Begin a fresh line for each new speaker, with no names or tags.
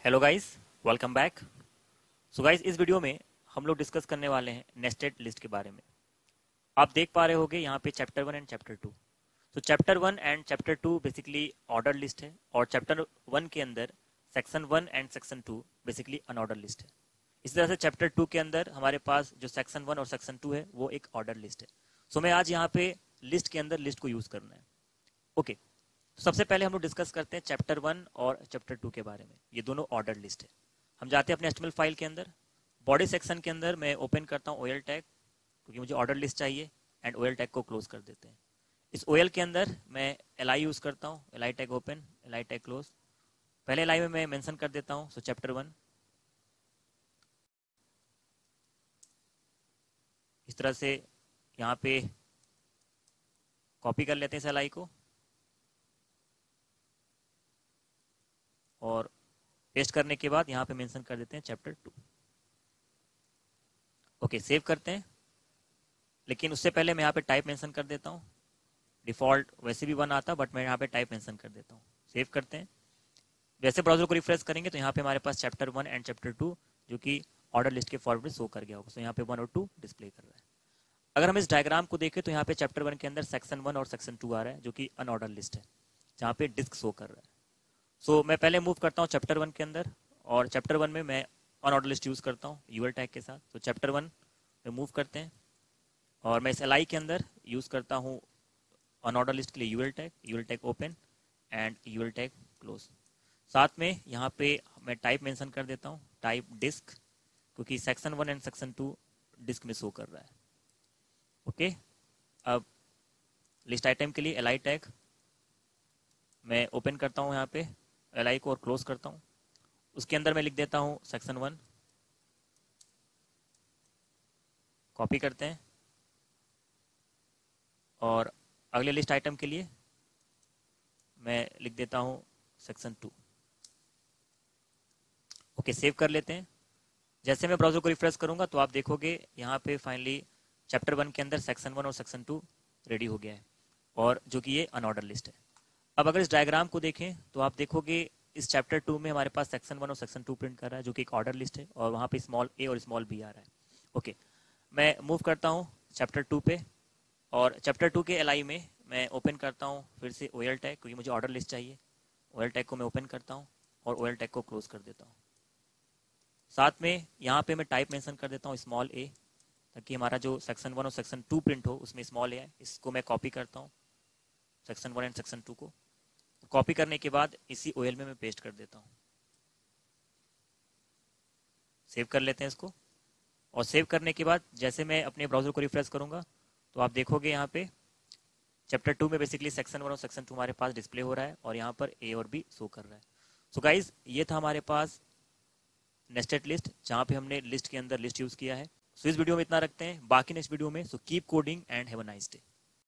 Hello guys, welcome back. So guys, इस video में हम लोग डिस्कस करने वाले हैं नेस्टेड लिस्ट के बारे में। आप देख पा रहे होंगे यहाँ पे चैप्टर 1 एंड चैप्टर 2। तो chapter 1 and chapter 2 basically order list है, और चैप्टर 1 के अंदर section 1 and section 2 basically unordered list है। इसी तरह से चैप्टर 2 के अंदर हमारे पास जो सेक्शन 1 और सेक्शन 2 है वो एक ऑर्डर लिस्ट है। सो मैं आज यहाँ पे लिस्ट के अंदर लिस्ट को यूज करना है। ओके, तो सबसे पहले हम लोग डिस्कस करते हैं चैप्टर 1 और चैप्टर 2 के बारे में। ये दोनों ऑर्डर लिस्ट है। हम जाते हैं अपने HTML फाइल के अंदर, बॉडी सेक्शन के अंदर मैं ओपन करता हूँ OL टैग, क्योंकि मुझे ऑर्डर लिस्ट चाहिए, एंड OL टैग को क्लोज कर देते हैं। इस OL के अंदर मैं li यूज करता हूँ, li tag open, li tag close. पहले li में मैं मेंशन कर देता हूँ सो चैप्टर 1। इस तरह से यहाँ पे कॉपी कर लेते हैं इस li को और पेस्ट करने के बाद यहाँ पे मेंशन कर देते हैं चैप्टर 2। ओके, सेव करते हैं। लेकिन उससे पहले मैं यहाँ पे टाइप मेंशन कर देता हूँ। डिफॉल्ट वैसे भी 1 आता, बट मैं यहाँ पे टाइप मेंशन कर देता हूँ। सेव करते हैं। वैसे ब्राउजर को रिफ्रेश करेंगे तो यहाँ पे हमारे पास चैप्टर 1 एंड चैप्टर 2 जो कि ऑर्डर लिस्ट के फॉर्मेट में शो कर गया होगा। तो यहाँ पे 1 और 2 डिस्प्ले कर रहा है। अगर हम इस डायग्राम को देखें तो यहाँ पे चैप्टर 1 के अंदर सेक्शन 1 और सेक्शन 2 आ रहा है, जो कि अनऑर्डर लिस्ट है, जहाँ पे डिस्क शो कर रहा है। सो मैं पहले मूव करता हूँ चैप्टर 1 के अंदर, और चैप्टर 1 में मैं अनऑर्डर लिस्ट यूज करता हूँ यूएल टैग के साथ। तो चैप्टर 1 में मूव करते हैं, और मैं इस li के अंदर यूज करता हूँ अनऑर्डर लिस्ट के लिए UL tag open end UL tag close. साथ में यहाँ पे मैं टाइप मेंशन कर देता हूँ, टाइप डिस्क, क्योंकि सेक्शन 1 एंड सेक्शन 2 डिस्क में शो कर रहा है। ओके, अब लिस्ट आइटम के लिए li टैग मैं ओपन करता हूँ, यहाँ पे li को और क्लोज करता हूँ। उसके अंदर मैं लिख देता हूँ सेक्शन 1, कॉपी करते हैं, और अगले लिस्ट आइटम के लिए मैं लिख देता हूँ सेक्शन 2। ओके, सेव कर लेते हैं। जैसे मैं ब्राउजर को रिफ्रेश करूंगा तो आप देखोगे यहाँ पे फाइनली चैप्टर 1 के अंदर सेक्शन 1 और सेक्शन 2 रेडी हो गया है, और जो कि ये अनऑर्डर लिस्ट है। अब अगर इस डायग्राम को देखें तो आप देखोगे इस चैप्टर 2 में हमारे पास सेक्शन 1 और सेक्शन 2 प्रिंट कर रहा है, जो कि एक ऑर्डर लिस्ट है, और वहाँ पे स्मॉल a और स्मॉल b आ रहा है। ओके, मैं मूव करता हूँ चैप्टर 2 पे, और चैप्टर 2 के li में मैं ओपन करता हूँ फिर से OL टैग, क्योंकि मुझे ऑर्डर लिस्ट चाहिए। OL टैग को मैं ओपन करता हूँ और OL टैग को क्लोज कर देता हूँ। साथ में यहाँ पे मैं टाइप मेंशन कर देता हूँ स्मॉल a, ताकि हमारा जो सेक्शन 1 और सेक्शन 2 प्रिंट हो उसमें स्मॉल a है। इसको मैं कॉपी करता हूँ, सेक्शन 1 एंड सेक्शन 2 को। कॉपी करने के बाद इसी OL में मैं पेस्ट कर देता हूँ। सेव कर लेते हैं इसको, और सेव करने के बाद जैसे मैं अपने ब्राउजर को रिफ्रेश करूंगा तो आप देखोगे यहाँ पे चैप्टर 2 में बेसिकली सेक्शन 1 और सेक्शन 2 हमारे पास डिस्प्ले हो रहा है, और यहाँ पर a और b शो कर रहा है। सो गाइज, ये था हमारे पास नेस्टेड लिस्ट, जहाँ पे हमने लिस्ट के अंदर लिस्ट यूज किया है। सो इस वीडियो में इतना रखते हैं, बाकी नेक्स्ट वीडियो में। So keep coding and have a nice day.